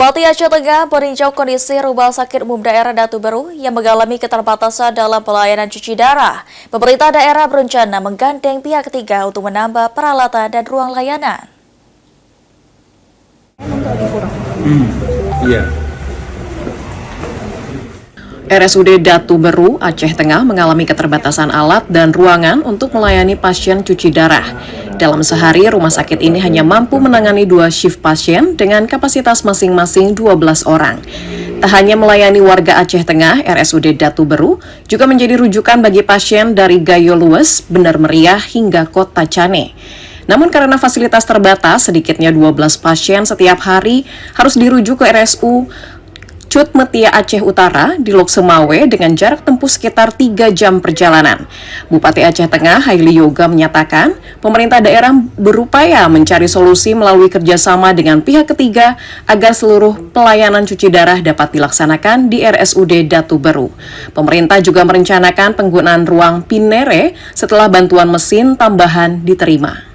Bupati Aceh Tengah meninjau kondisi rumah sakit umum daerah Datu Beru yang mengalami keterbatasan dalam pelayanan cuci darah. Pemerintah daerah berencana menggandeng pihak ketiga untuk menambah peralatan dan ruang layanan. RSUD Datu Beru, Aceh Tengah mengalami keterbatasan alat dan ruangan untuk melayani pasien cuci darah. Dalam sehari, rumah sakit ini hanya mampu menangani 2 shift pasien dengan kapasitas masing-masing 12 orang. Tak hanya melayani warga Aceh Tengah, RSUD Datu Beru juga menjadi rujukan bagi pasien dari Gayo Lues, Bener Meriah, hingga Kota Cane. Namun karena fasilitas terbatas, sedikitnya 12 pasien setiap hari harus dirujuk ke RSU Cut Metia Aceh Utara di Lok Semawe dengan jarak tempuh sekitar 3 jam perjalanan. Bupati Aceh Tengah, Haili Yoga, menyatakan pemerintah daerah berupaya mencari solusi melalui kerjasama dengan pihak ketiga agar seluruh pelayanan cuci darah dapat dilaksanakan di RSUD Datu Beru. Pemerintah juga merencanakan penggunaan ruang Pinere setelah bantuan mesin tambahan diterima.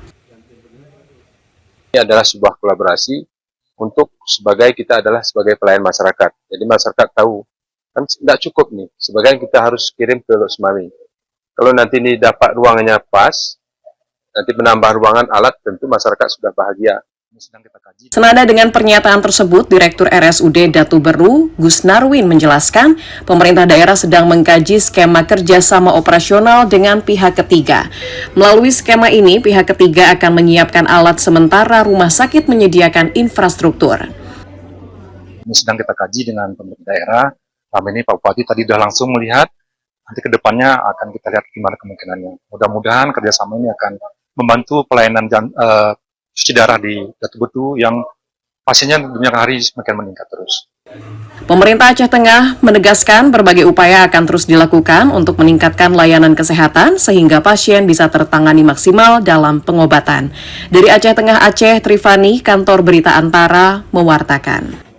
Ini adalah sebuah kolaborasi untuk kita adalah sebagai pelayan masyarakat. Jadi masyarakat tahu, kan tidak cukup nih, sebagian kita harus kirim ke Lok Semawe. Kalau nanti ini dapat ruangannya pas, nanti menambah ruangan alat, tentu masyarakat sudah bahagia. Senada dengan pernyataan tersebut, Direktur RSUD Datu Beru, Gus Narwin, menjelaskan pemerintah daerah sedang mengkaji skema kerjasama operasional dengan pihak ketiga. Melalui skema ini, pihak ketiga akan menyiapkan alat sementara rumah sakit menyediakan infrastruktur. Ini sedang kita kaji dengan pemerintah daerah. Selama ini Pak Bupati tadi sudah langsung melihat, nanti ke depannya akan kita lihat gimana kemungkinannya. Mudah-mudahan kerjasama ini akan membantu pelayanan cuci darah di Datu Beru yang pasiennya dunia hari semakin meningkat terus. Pemerintah Aceh Tengah menegaskan berbagai upaya akan terus dilakukan untuk meningkatkan layanan kesehatan sehingga pasien bisa tertangani maksimal dalam pengobatan. Dari Aceh Tengah, Aceh, Trifani, Kantor Berita Antara, mewartakan.